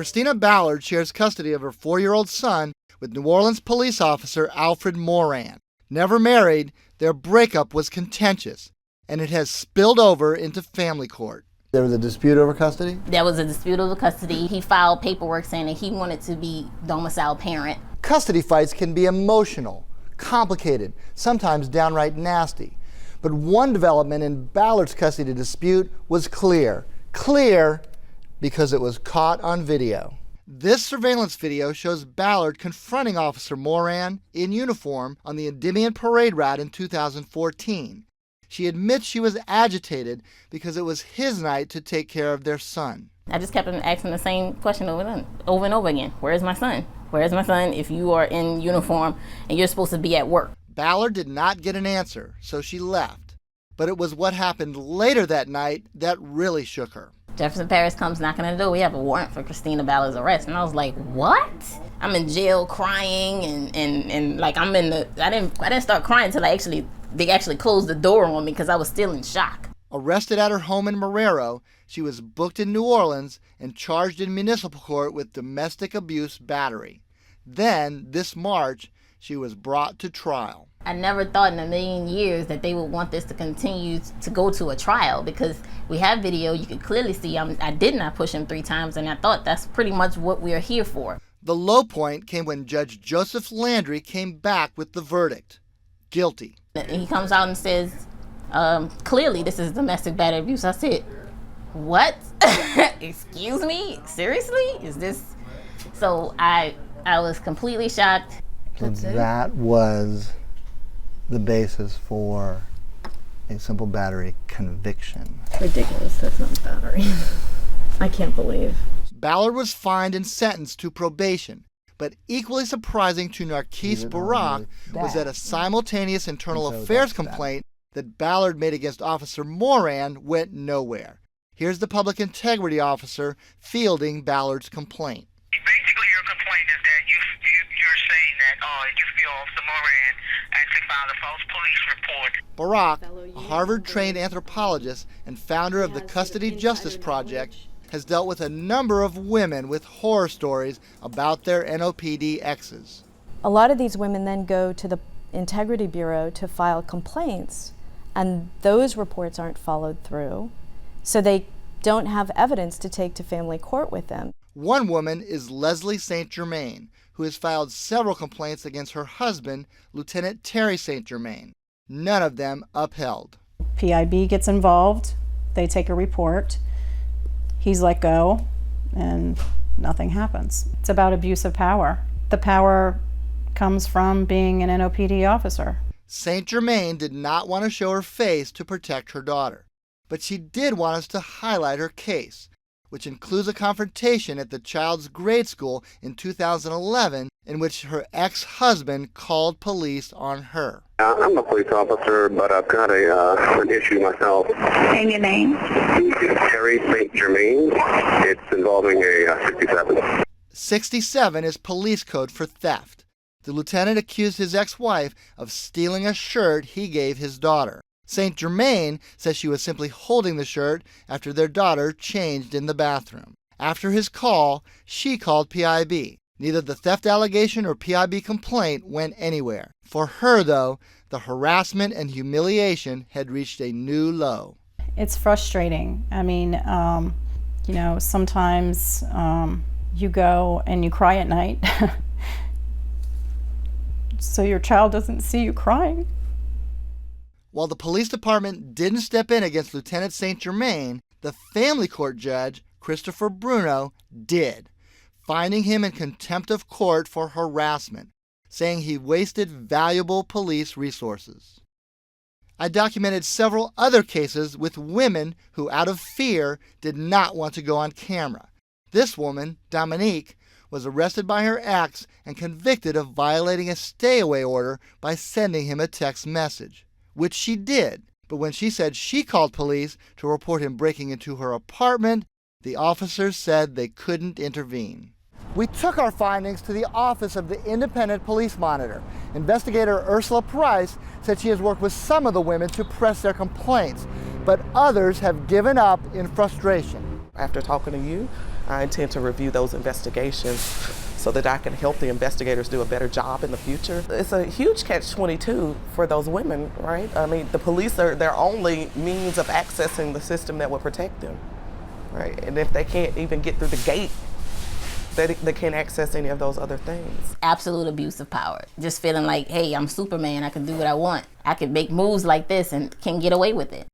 CHRISTINA Ballard shares custody of her 4-year-old son with New Orleans police officer Alfred Moran. Never married, their breakup was contentious, and it has spilled over into family court. There was a dispute over custody? There was a dispute over custody. He filed paperwork saying that he wanted to be domicile parent. Custody fights can be emotional, complicated, sometimes downright nasty. But one development in Ballard's custody dispute was clear. Clear because it was caught on video. This surveillance video shows Ballard confronting Officer Moran in uniform on the Endymion parade route in 2014. She admits she was agitated because it was his night to take care of their son. I just kept asking the same question over and over again. Where's my son? Where's my son if you are in uniform and you're supposed to be at work? Ballard did not get an answer, so she left. But it was what happened later that night that really shook her. Jefferson Parish comes knocking on the door. We have a warrant for CHRISTINA Ballard's arrest. And I was like, what? I'm in jail crying and like I didn't start crying until they actually closed the door on me because I was still in shock. Arrested at her home in Marrero, she was booked in New Orleans and charged in municipal court with domestic abuse battery. Then, this March, she was brought to trial. I never thought in a million years that they would want this to continue to go to a trial because we have video. You can clearly see I did not push him 3 times, and I thought that's pretty much what we are here for. The low point came when Judge Joseph Landry came back with the verdict. Guilty. He comes out and says, clearly this is domestic battery abuse. I said, what? Excuse me? Seriously? Is this? So I was completely shocked. So that was the basis for a simple battery conviction. Ridiculous. That's not battery. I can't believe. Ballard was fined and sentenced to probation. But equally surprising to Narquise Barak was that a simultaneous internal affairs complaint that Ballard made against Officer Moran went nowhere. Here's the public integrity officer fielding Ballard's complaint. Basically, your complaint is that you're saying that you feel Officer Moran actually filed a false police report. Barak, a Harvard-trained anthropologist and founder of the Custody Justice Project, has dealt with a number of women with horror stories about their NOPD exes. A lot of these women then go to the Integrity Bureau to file complaints, and those reports aren't followed through, so they don't have evidence to take to family court with them. One woman is Leslie St. Germain, who has filed several complaints against her husband, Lieutenant Terry St. Germain. None of them upheld. PIB gets involved, they take a report, he's let go, and nothing happens. It's about abuse of power. The power comes from being an NOPD officer. St. Germain did not want to show her face to protect her daughter, but she did want us to highlight her case, which includes a confrontation at the child's grade school in 2011 in which her ex-husband called police on her. I'm a police officer, but I've got an issue myself. And your name? Terry St. Germain. It's involving a 67. 67 is police code for theft. The lieutenant accused his ex-wife of stealing a shirt he gave his daughter. St. Germain says she was simply holding the shirt after their daughter changed in the bathroom. After his call, she called PIB. Neither the theft allegation or PIB complaint went anywhere. For her, though, the harassment and humiliation had reached a new low. It's frustrating. I mean, sometimes you go and you cry at night so your child doesn't see you crying. While the police department didn't step in against Lieutenant St. Germain, the family court judge, Christopher Bruno, did, finding him in contempt of court for harassment, saying he wasted valuable police resources. I documented several other cases with women who, out of fear, did not want to go on camera. This woman, Dominique, was arrested by her ex and convicted of violating a stay-away order by sending him a text message, which she did. But when she said she called police to report him breaking into her apartment, the officers said they couldn't intervene. We took our findings to the office of the Independent Police Monitor. Investigator Ursula Price said she has worked with some of the women to press their complaints, but others have given up in frustration. After talking to you, I intend to review those investigations so that I can help the investigators do a better job in the future. It's a huge catch-22 for those women, right? I mean, the police are their only means of accessing the system that will protect them, right? And if they can't even get through the gate, they can't access any of those other things. Absolute abuse of power. Just feeling like, hey, I'm Superman, I can do what I want. I can make moves like this and can get away with it.